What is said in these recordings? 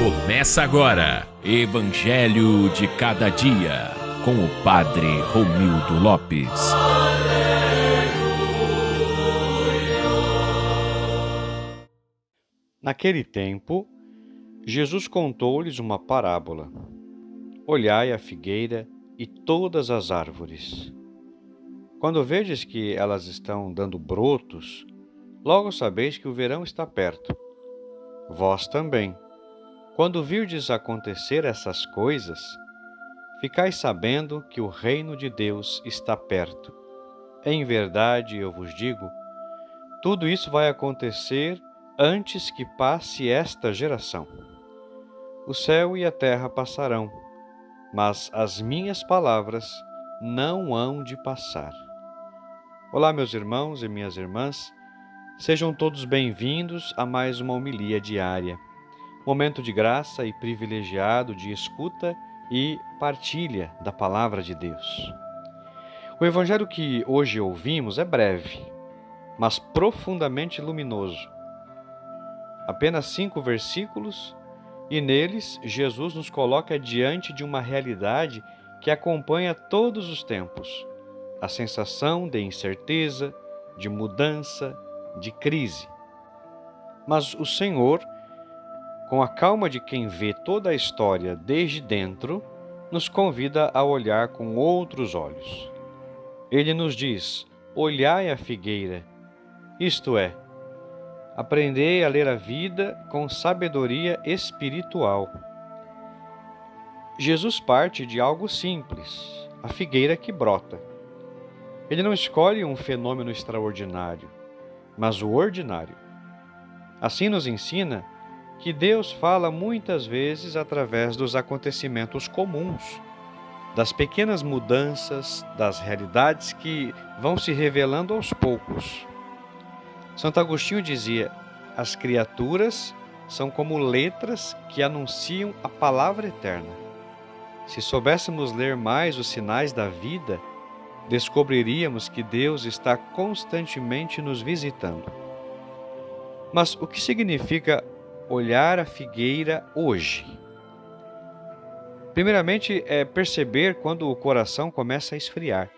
Começa agora, Evangelho de Cada Dia, com o Padre Romildo Lopes. Naquele tempo, Jesus contou-lhes uma parábola. Olhai a figueira e todas as árvores. Quando vedes que elas estão dando brotos, logo sabeis que o verão está perto. Vós também, quando virdes acontecer essas coisas, ficais sabendo que o reino de Deus está perto. Em verdade, eu vos digo, tudo isso vai acontecer antes que passe esta geração. O céu e a terra passarão, mas as minhas palavras não hão de passar. Olá, meus irmãos e minhas irmãs, sejam todos bem-vindos a mais uma homilia diária, momento de graça e privilegiado de escuta e partilha da Palavra de Deus. O Evangelho que hoje ouvimos é breve, mas profundamente luminoso. Apenas 5 versículos, e neles Jesus nos coloca diante de uma realidade que acompanha todos os tempos, a sensação de incerteza, de mudança, de crise. Mas o Senhor, com a calma de quem vê toda a história desde dentro, nos convida a olhar com outros olhos. Ele nos diz: olhai a figueira, isto é, aprendei a ler a vida com sabedoria espiritual. Jesus parte de algo simples, a figueira que brota. Ele não escolhe um fenômeno extraordinário, mas o ordinário. Assim nos ensina que Deus fala muitas vezes através dos acontecimentos comuns, das pequenas mudanças, das realidades que vão se revelando aos poucos. Santo Agostinho dizia: as criaturas são como letras que anunciam a palavra eterna. Se soubéssemos ler mais os sinais da vida, descobriríamos que Deus está constantemente nos visitando. Mas o que significa olhar a figueira hoje? Primeiramente, é perceber quando o coração começa a esfriar.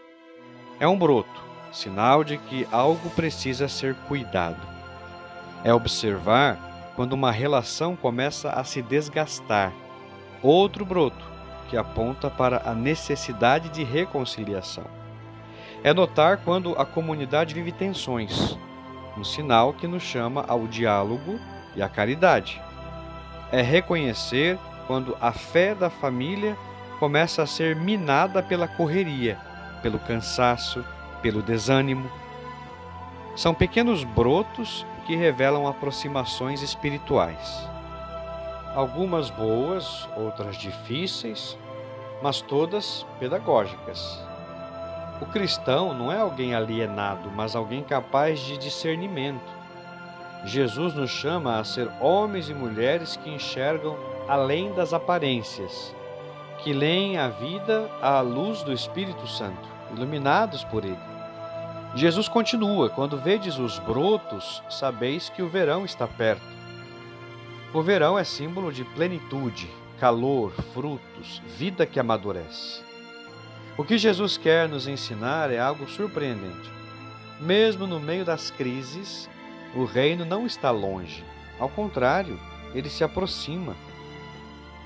É um broto, sinal de que algo precisa ser cuidado. É observar quando uma relação começa a se desgastar. Outro broto, que aponta para a necessidade de reconciliação. É notar quando a comunidade vive tensões, um sinal que nos chama ao diálogo e à caridade. É reconhecer quando a fé da família começa a ser minada pela correria, pelo cansaço, pelo desânimo. São pequenos brotos que revelam aproximações espirituais. Algumas boas, outras difíceis, mas todas pedagógicas. O cristão não é alguém alienado, mas alguém capaz de discernimento. Jesus nos chama a ser homens e mulheres que enxergam além das aparências, que leem a vida à luz do Espírito Santo, iluminados por ele. Jesus continua: quando vedes os brotos, sabeis que o verão está perto. O verão é símbolo de plenitude, calor, frutos, vida que amadurece. O que Jesus quer nos ensinar é algo surpreendente. Mesmo no meio das crises, o reino não está longe. Ao contrário, ele se aproxima.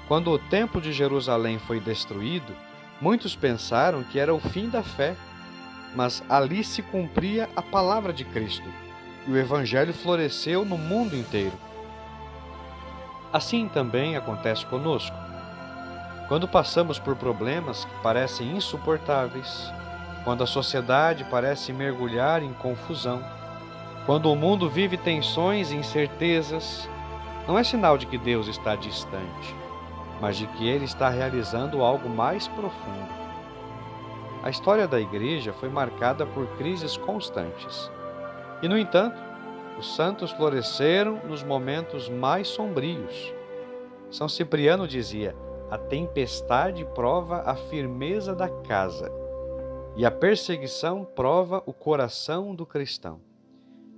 Quando o templo de Jerusalém foi destruído, muitos pensaram que era o fim da fé, mas ali se cumpria a palavra de Cristo, e o Evangelho floresceu no mundo inteiro. Assim também acontece conosco. Quando passamos por problemas que parecem insuportáveis, quando a sociedade parece mergulhar em confusão, quando o mundo vive tensões e incertezas, não é sinal de que Deus está distante, mas de que Ele está realizando algo mais profundo. A história da Igreja foi marcada por crises constantes. E, no entanto, os santos floresceram nos momentos mais sombrios. São Cipriano dizia: a tempestade prova a firmeza da casa, e a perseguição prova o coração do cristão.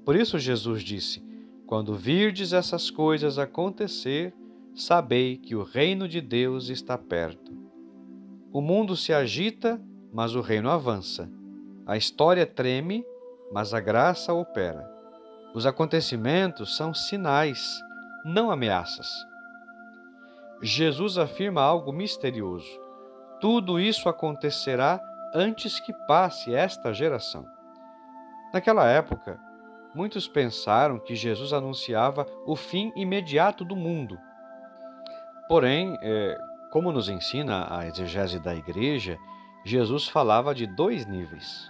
Por isso Jesus disse: quando virdes essas coisas acontecer, sabei que o reino de Deus está perto. O mundo se agita, mas o reino avança. A história treme, mas a graça opera. Os acontecimentos são sinais, não ameaças. Jesus afirma algo misterioso. Tudo isso acontecerá antes que passe esta geração. Naquela época, muitos pensaram que Jesus anunciava o fim imediato do mundo. Porém, como nos ensina a exegese da Igreja, Jesus falava de dois níveis.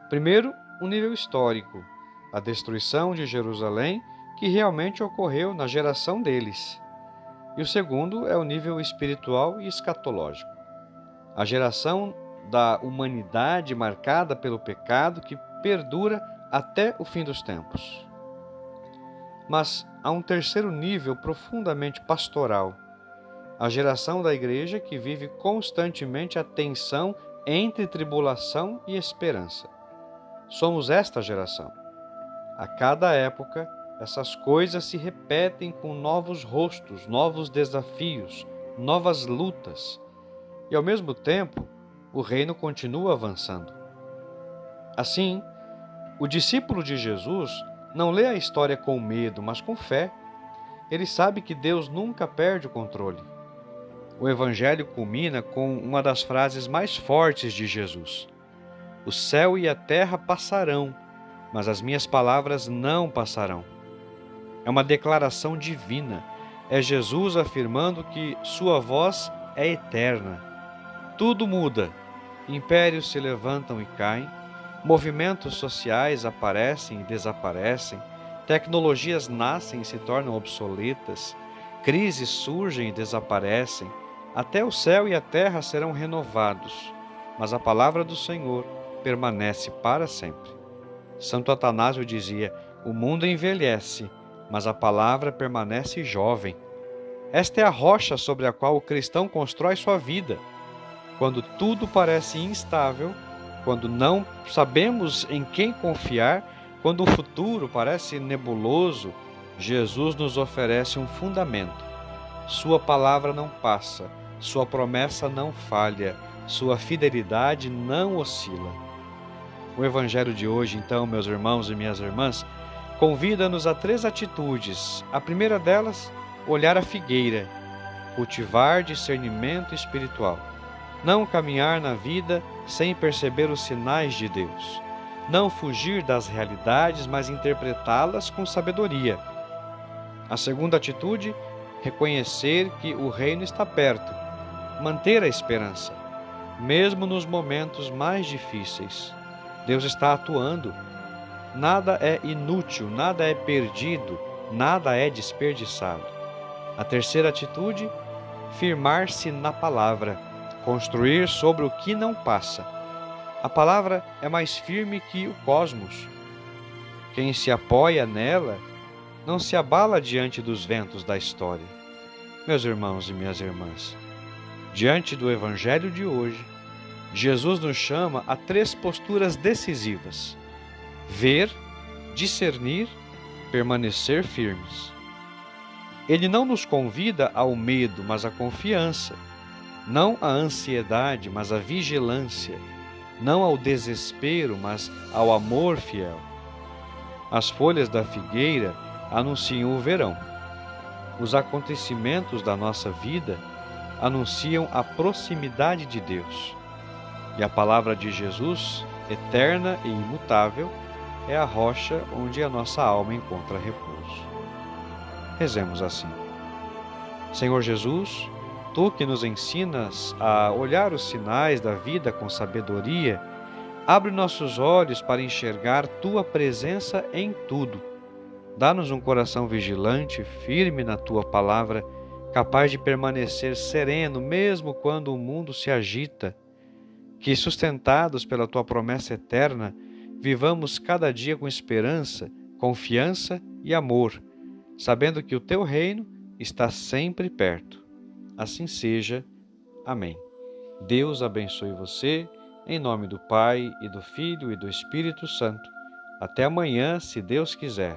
Primeiro, um nível histórico, a destruição de Jerusalém, que realmente ocorreu na geração deles. E o segundo é o nível espiritual e escatológico, a geração da humanidade marcada pelo pecado que perdura até o fim dos tempos. Mas há um terceiro nível profundamente pastoral, a geração da Igreja que vive constantemente a tensão entre tribulação e esperança. Somos esta geração. A cada época, essas coisas se repetem com novos rostos, novos desafios, novas lutas. E, ao mesmo tempo, o reino continua avançando. Assim, o discípulo de Jesus não lê a história com medo, mas com fé. Ele sabe que Deus nunca perde o controle. O Evangelho culmina com uma das frases mais fortes de Jesus: "O céu e a terra passarão, mas as minhas palavras não passarão." É uma declaração divina. É Jesus afirmando que sua voz é eterna. Tudo muda. Impérios se levantam e caem. Movimentos sociais aparecem e desaparecem. Tecnologias nascem e se tornam obsoletas. Crises surgem e desaparecem. Até o céu e a terra serão renovados. Mas a palavra do Senhor permanece para sempre. Santo Atanásio dizia: "O mundo envelhece, mas a palavra permanece jovem." Esta é a rocha sobre a qual o cristão constrói sua vida. Quando tudo parece instável, quando não sabemos em quem confiar, quando o futuro parece nebuloso, Jesus nos oferece um fundamento. Sua palavra não passa, sua promessa não falha, sua fidelidade não oscila. O Evangelho de hoje, então, meus irmãos e minhas irmãs, convida-nos a 3 atitudes. A primeira delas, olhar a figueira, cultivar discernimento espiritual. Não caminhar na vida sem perceber os sinais de Deus. Não fugir das realidades, mas interpretá-las com sabedoria. A segunda atitude, reconhecer que o reino está perto. Manter a esperança, mesmo nos momentos mais difíceis. Deus está atuando. Nada é inútil, nada é perdido, nada é desperdiçado. A terceira atitude, firmar-se na palavra, construir sobre o que não passa. A palavra é mais firme que o cosmos. Quem se apoia nela não se abala diante dos ventos da história. Meus irmãos e minhas irmãs, diante do Evangelho de hoje, Jesus nos chama a 3 posturas decisivas: ver, discernir, permanecer firmes. Ele não nos convida ao medo, mas à confiança, não à ansiedade, mas à vigilância, não ao desespero, mas ao amor fiel. As folhas da figueira anunciam o verão. Os acontecimentos da nossa vida anunciam a proximidade de Deus. E a palavra de Jesus, eterna e imutável, é a rocha onde a nossa alma encontra repouso. Rezemos assim: Senhor Jesus, Tu que nos ensinas a olhar os sinais da vida com sabedoria, abre nossos olhos para enxergar Tua presença em tudo. Dá-nos um coração vigilante, firme na Tua palavra, capaz de permanecer sereno mesmo quando o mundo se agita. Que, sustentados pela Tua promessa eterna, vivamos cada dia com esperança, confiança e amor, sabendo que o Teu reino está sempre perto. Assim seja. Amém. Deus abençoe você, em nome do Pai, e do Filho, e do Espírito Santo. Até amanhã, se Deus quiser.